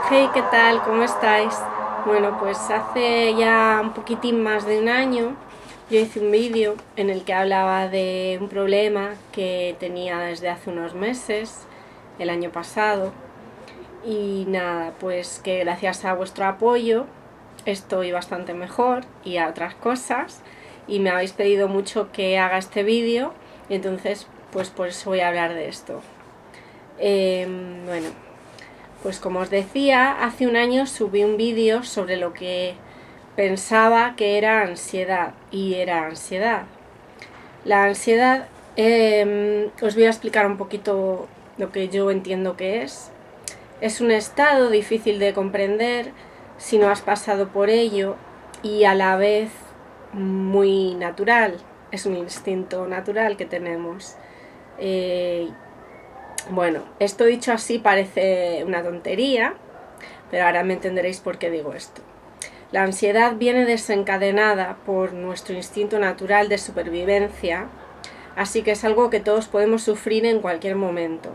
Hey, ¿qué tal? ¿Cómo estáis? Bueno, pues hace ya un poquitín más de un año yo hice un vídeo en el que hablaba de un problema que tenía desde hace unos meses, el año pasado, y nada, pues que gracias a vuestro apoyo estoy bastante mejor y a otras cosas, y me habéis pedido mucho que haga este vídeo, y entonces pues por eso voy a hablar de esto. Bueno, pues como os decía, hace un año subí un vídeo sobre lo que pensaba que era ansiedad, y era ansiedad. La ansiedad, os voy a explicar un poquito lo que yo entiendo que es. Es un estado difícil de comprender si no has pasado por ello, y a la vez muy natural. Es un instinto natural que tenemos. Bueno, esto dicho así parece una tontería, pero ahora me entenderéis por qué digo esto. La ansiedad viene desencadenada por nuestro instinto natural de supervivencia, así que es algo que todos podemos sufrir en cualquier momento.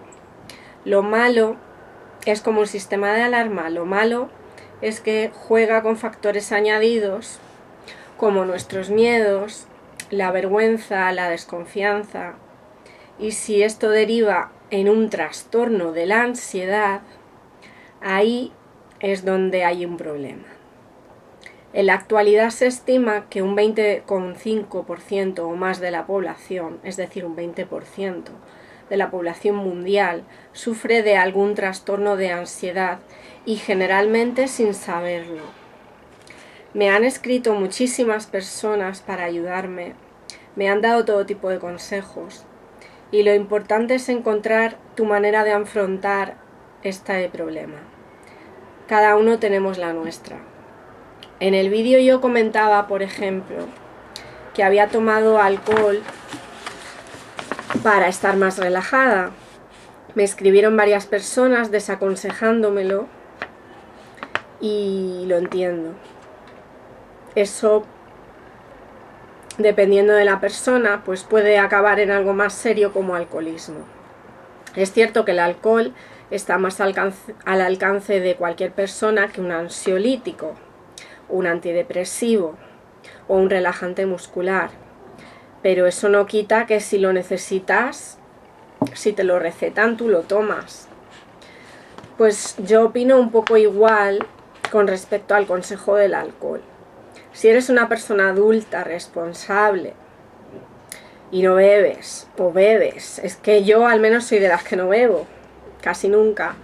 Lo malo es como un sistema de alarma. Lo malo es que juega con factores añadidos como nuestros miedos, la vergüenza, la desconfianza, y si esto deriva en un trastorno de la ansiedad, ahí es donde hay un problema. En la actualidad se estima que un 20,5% o más de la población, es decir, un 20% de la población mundial, sufre de algún trastorno de ansiedad, y generalmente sin saberlo. Me han escrito muchísimas personas para ayudarme, me han dado todo tipo de consejos, y lo importante es encontrar tu manera de afrontar este problema. Cada uno tenemos la nuestra. En el vídeo yo comentaba, por ejemplo, que había tomado alcohol para estar más relajada. Me escribieron varias personas desaconsejándomelo, y lo entiendo. Eso, dependiendo de la persona, pues puede acabar en algo más serio como alcoholismo. Es cierto que el alcohol está más al alcance de cualquier persona que un ansiolítico, un antidepresivo o un relajante muscular, pero eso no quita que si lo necesitas, si te lo recetan, tú lo tomas. Pues yo opino un poco igual con respecto al consejo del alcohol. Si eres una persona adulta, responsable, y no bebes, o bebes, es que yo al menos soy de las que no bebo, casi nunca,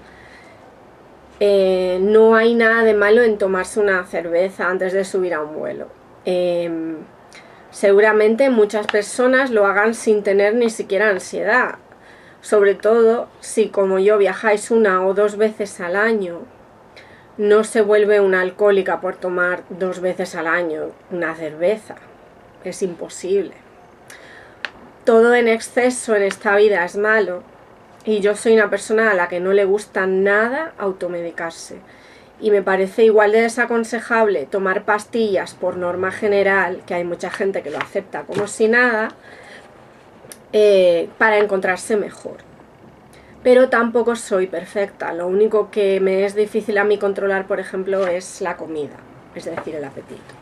no hay nada de malo en tomarse una cerveza antes de subir a un vuelo. Seguramente muchas personas lo hagan sin tener ni siquiera ansiedad, sobre todo si, como yo, viajáis 1 o 2 veces al año. No se vuelve una alcohólica por tomar 2 veces al año una cerveza, es imposible. Todo en exceso en esta vida es malo, y yo soy una persona a la que no le gusta nada automedicarse, y me parece igual de desaconsejable tomar pastillas por norma general, que hay mucha gente que lo acepta como si nada, para encontrarse mejor. Pero tampoco soy perfecta. Lo único que me es difícil a mí controlar, por ejemplo, es la comida, es decir, el apetito.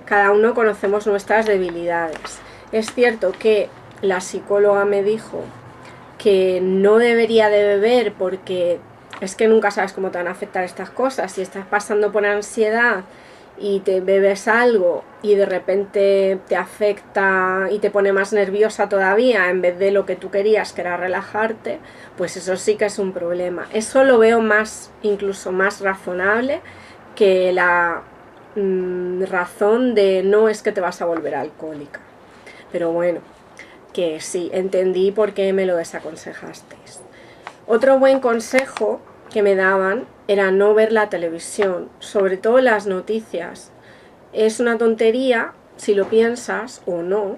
Cada uno conocemos nuestras debilidades. Es cierto que la psicóloga me dijo que no debería de beber porque es que nunca sabes cómo te van a afectar estas cosas. Si estás pasando por ansiedad y te bebes algo y de repente te afecta y te pone más nerviosa todavía en vez de lo que tú querías, que era relajarte, pues eso sí que es un problema. Eso lo veo más, incluso más razonable que la razón de no es que te vas a volver alcohólica. Pero bueno, que sí, entendí por qué me lo desaconsejasteis. Otro buen consejo que me daban era no ver la televisión, sobre todo las noticias. Es una tontería si lo piensas o no,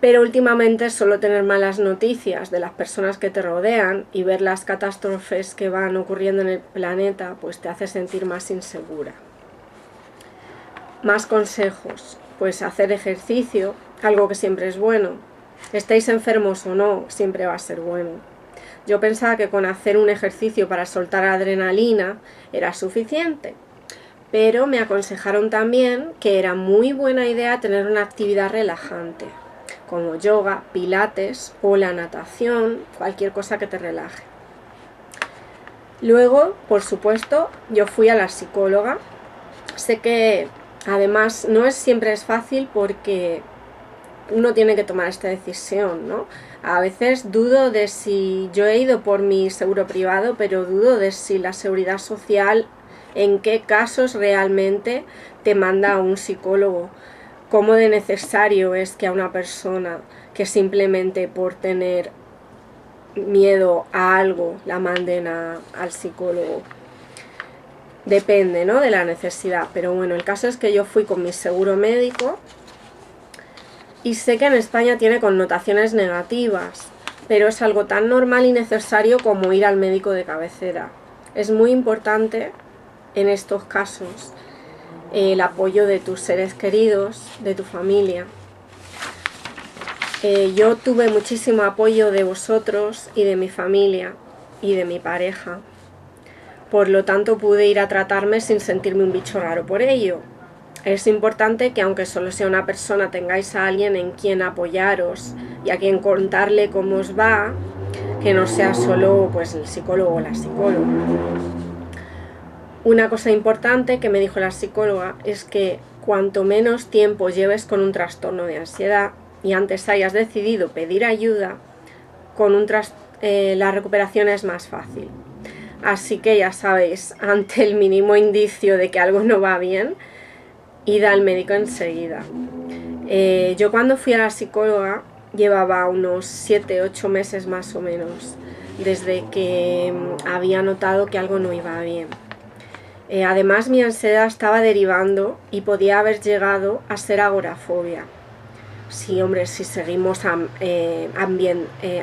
pero últimamente solo tener malas noticias de las personas que te rodean y ver las catástrofes que van ocurriendo en el planeta, pues te hace sentir más insegura. Más consejos, pues hacer ejercicio, algo que siempre es bueno. Estéis enfermos o no, siempre va a ser bueno. Yo pensaba que con hacer un ejercicio para soltar adrenalina era suficiente, pero me aconsejaron también que era muy buena idea tener una actividad relajante, como yoga, pilates o la natación, cualquier cosa que te relaje. Luego, por supuesto, yo fui a la psicóloga. Sé que además no siempre es fácil porque uno tiene que tomar esta decisión, ¿no? A veces dudo de si yo he ido por mi seguro privado, pero dudo de si la seguridad social, en qué casos realmente te manda a un psicólogo. Cómo de necesario es que a una persona que simplemente por tener miedo a algo la manden al psicólogo. Depende, ¿no?, de la necesidad, pero bueno, el caso es que yo fui con mi seguro médico y sé que en España tiene connotaciones negativas, pero es algo tan normal y necesario como ir al médico de cabecera. Es muy importante en estos casos el apoyo de tus seres queridos, de tu familia. Yo tuve muchísimo apoyo de vosotros y de mi familia y de mi pareja. Por lo tanto, pude ir a tratarme sin sentirme un bicho raro por ello. Es importante que aunque solo sea una persona, tengáis a alguien en quien apoyaros y a quien contarle cómo os va, que no sea solo pues el psicólogo o la psicóloga. Una cosa importante que me dijo la psicóloga es que cuanto menos tiempo lleves con un trastorno de ansiedad y antes hayas decidido pedir ayuda, la recuperación es más fácil. Así que ya sabéis, ante el mínimo indicio de que algo no va bien, id al médico enseguida. Yo cuando fui a la psicóloga llevaba unos 7-8 meses más o menos, desde que había notado que algo no iba bien. Además mi ansiedad estaba derivando y podía haber llegado a ser agorafobia. Sí, hombre, si seguimos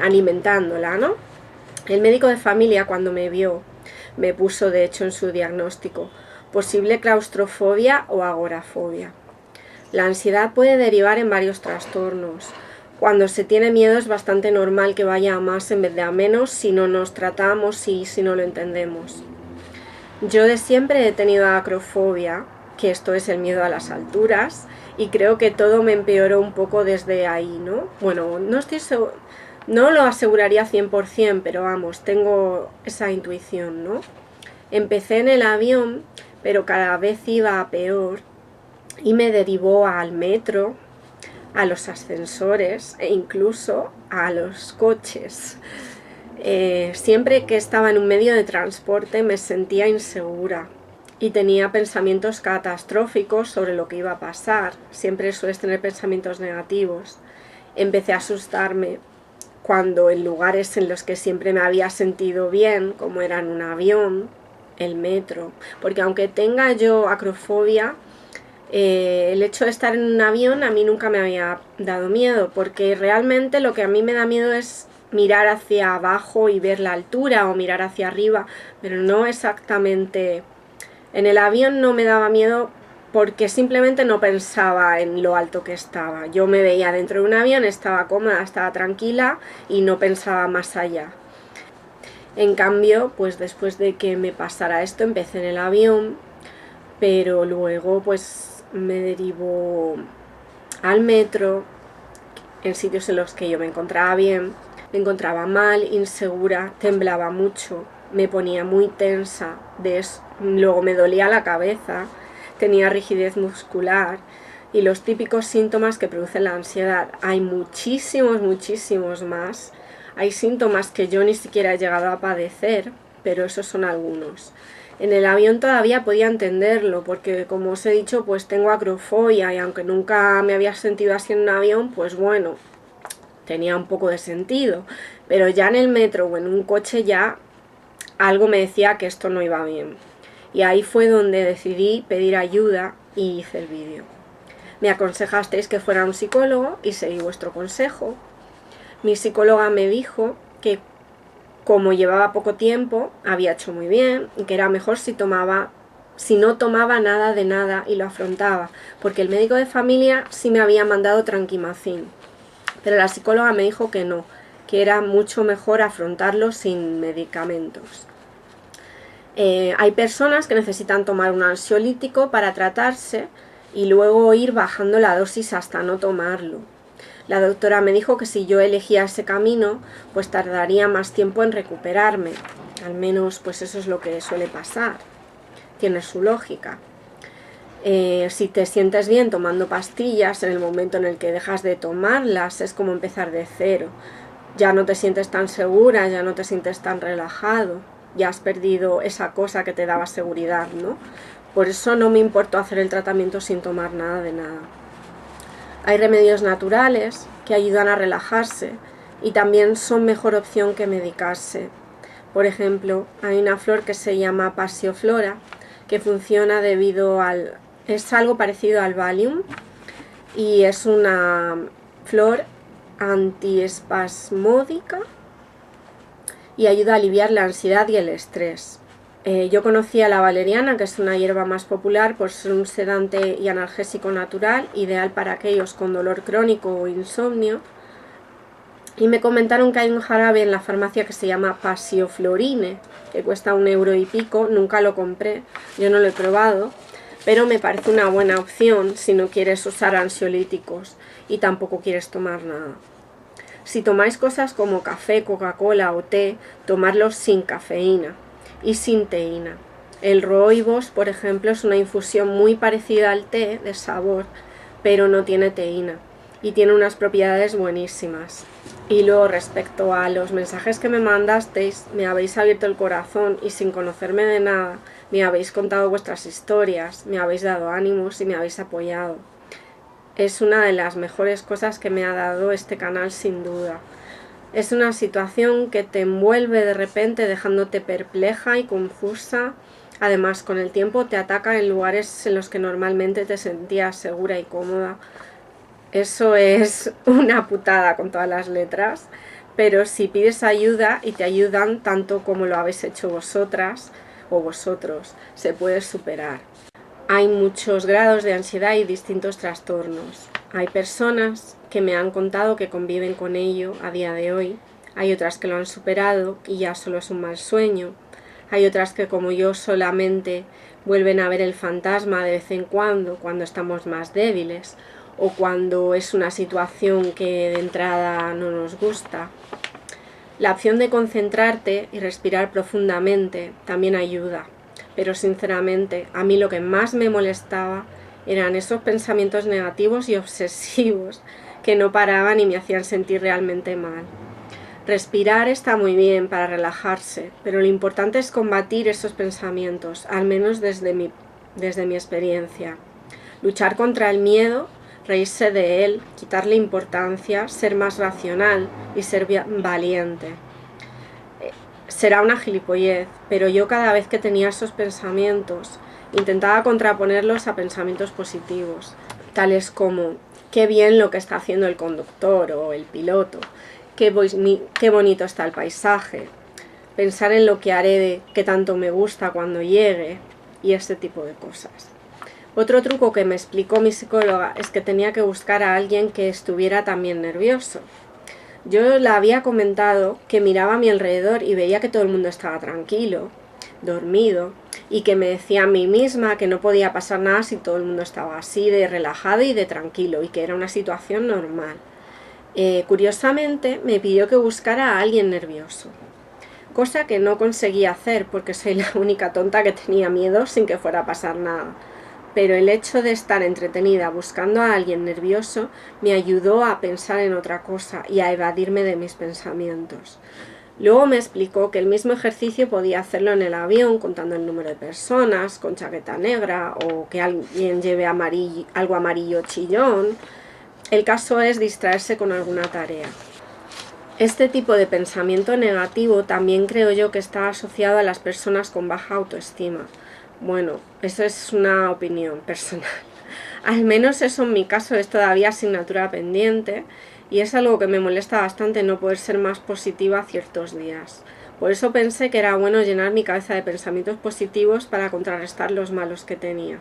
alimentándola, ¿no? El médico de familia, cuando me vio, me puso de hecho en su diagnóstico posible claustrofobia o agorafobia. La ansiedad puede derivar en varios trastornos. Cuando se tiene miedo es bastante normal que vaya a más en vez de a menos si no nos tratamos y si no lo entendemos. Yo de siempre he tenido acrofobia, que esto es el miedo a las alturas, y creo que todo me empeoró un poco desde ahí, ¿no? Bueno, no lo aseguraría 100%, pero vamos, tengo esa intuición, ¿no? Empecé en el avión, pero cada vez iba a peor y me derivó al metro, a los ascensores e incluso a los coches. Siempre que estaba en un medio de transporte me sentía insegura y tenía pensamientos catastróficos sobre lo que iba a pasar. Siempre sueles tener pensamientos negativos. Empecé a asustarme cuando en lugares en los que siempre me había sentido bien, como era en un avión, el metro, porque aunque tenga yo acrofobia, el hecho de estar en un avión a mí nunca me había dado miedo, porque realmente lo que a mí me da miedo es mirar hacia abajo y ver la altura o mirar hacia arriba, pero no exactamente. En el avión no me daba miedo porque simplemente no pensaba en lo alto que estaba. Yo me veía dentro de un avión, estaba cómoda, estaba tranquila y no pensaba más allá. En cambio, pues después de que me pasara esto, empecé en el avión, pero luego pues me derivó al metro, en sitios en los que yo me encontraba bien, me encontraba mal, insegura, temblaba mucho, me ponía muy tensa, luego me dolía la cabeza, tenía rigidez muscular y los típicos síntomas que producen la ansiedad. Hay muchísimos más. Hay síntomas que yo ni siquiera he llegado a padecer, pero esos son algunos. En el avión todavía podía entenderlo, porque como os he dicho, pues tengo acrofobia y aunque nunca me había sentido así en un avión, pues bueno, tenía un poco de sentido. Pero ya en el metro o en un coche ya algo me decía que esto no iba bien. Y ahí fue donde decidí pedir ayuda y hice el vídeo. Me aconsejasteis que fuera un psicólogo y seguí vuestro consejo. Mi psicóloga me dijo que como llevaba poco tiempo, había hecho muy bien y que era mejor si no tomaba nada de nada y lo afrontaba, porque el médico de familia sí me había mandado Trankimazin, pero la psicóloga me dijo que no, que era mucho mejor afrontarlo sin medicamentos. Hay personas que necesitan tomar un ansiolítico para tratarse y luego ir bajando la dosis hasta no tomarlo. La doctora me dijo que si yo elegía ese camino, pues tardaría más tiempo en recuperarme. Al menos pues eso es lo que suele pasar. Tiene su lógica. Si te sientes bien tomando pastillas, en el momento en el que dejas de tomarlas es como empezar de cero. Ya no te sientes tan segura, ya no te sientes tan relajado, ya has perdido esa cosa que te daba seguridad, ¿no? Por eso no me importó hacer el tratamiento sin tomar nada de nada. Hay remedios naturales que ayudan a relajarse y también son mejor opción que medicarse. Por ejemplo, hay una flor que se llama Passiflora, que funciona es algo parecido al Valium y es una flor antiespasmódica y ayuda a aliviar la ansiedad y el estrés. Yo conocía la valeriana, que es una hierba más popular por ser un sedante y analgésico natural, ideal para aquellos con dolor crónico o insomnio. Y me comentaron que hay un jarabe en la farmacia que se llama Passiflorine, que cuesta 1 € y pico, nunca lo compré, yo no lo he probado, pero me parece una buena opción si no quieres usar ansiolíticos y tampoco quieres tomar nada. Si tomáis cosas como café, Coca-Cola o té, tomarlos sin cafeína y sin teína. El rooibos, por ejemplo, es una infusión muy parecida al té de sabor, pero no tiene teína y tiene unas propiedades buenísimas. Y luego, respecto a los mensajes que me mandasteis, me habéis abierto el corazón y sin conocerme de nada, me habéis contado vuestras historias, me habéis dado ánimos y me habéis apoyado. Es una de las mejores cosas que me ha dado este canal, sin duda. Es una situación que te envuelve de repente dejándote perpleja y confusa. Además, con el tiempo te ataca en lugares en los que normalmente te sentías segura y cómoda. Eso es una putada con todas las letras, pero si pides ayuda y te ayudan tanto como lo habéis hecho vosotras o vosotros, se puede superar. Hay muchos grados de ansiedad y distintos trastornos. Hay personas que me han contado que conviven con ello a día de hoy. Hay otras que lo han superado y ya solo es un mal sueño. Hay otras que, como yo, solamente vuelven a ver el fantasma de vez en cuando estamos más débiles o cuando es una situación que de entrada no nos gusta. La opción de concentrarte y respirar profundamente también ayuda, pero sinceramente a mí lo que más me molestaba eran esos pensamientos negativos y obsesivos que no paraban y me hacían sentir realmente mal. Respirar está muy bien para relajarse, pero lo importante es combatir esos pensamientos, al menos desde mi experiencia. Luchar contra el miedo, reírse de él, quitarle importancia, ser más racional y ser valiente. Será una gilipollez, pero yo cada vez que tenía esos pensamientos intentaba contraponerlos a pensamientos positivos, tales como qué bien lo que está haciendo el conductor o el piloto, qué bonito está el paisaje, pensar en lo que haré, que tanto me gusta cuando llegue y este tipo de cosas. Otro truco que me explicó mi psicóloga es que tenía que buscar a alguien que estuviera también nervioso. Yo le había comentado que miraba a mi alrededor y veía que todo el mundo estaba tranquilo, dormido, y que me decía a mí misma que no podía pasar nada si todo el mundo estaba así de relajado y de tranquilo, y que era una situación normal. Curiosamente me pidió que buscara a alguien nervioso, cosa que no conseguí hacer porque soy la única tonta que tenía miedo sin que fuera a pasar nada. Pero el hecho de estar entretenida buscando a alguien nervioso me ayudó a pensar en otra cosa y a evadirme de mis pensamientos. Luego me explicó que el mismo ejercicio podía hacerlo en el avión, contando el número de personas, con chaqueta negra, o que alguien lleve algo amarillo chillón. El caso es distraerse con alguna tarea. Este tipo de pensamiento negativo también creo yo que está asociado a las personas con baja autoestima. Bueno, eso es una opinión personal. Al menos eso en mi caso es todavía asignatura pendiente y es algo que me molesta bastante no poder ser más positiva ciertos días. Por eso pensé que era bueno llenar mi cabeza de pensamientos positivos para contrarrestar los malos que tenía.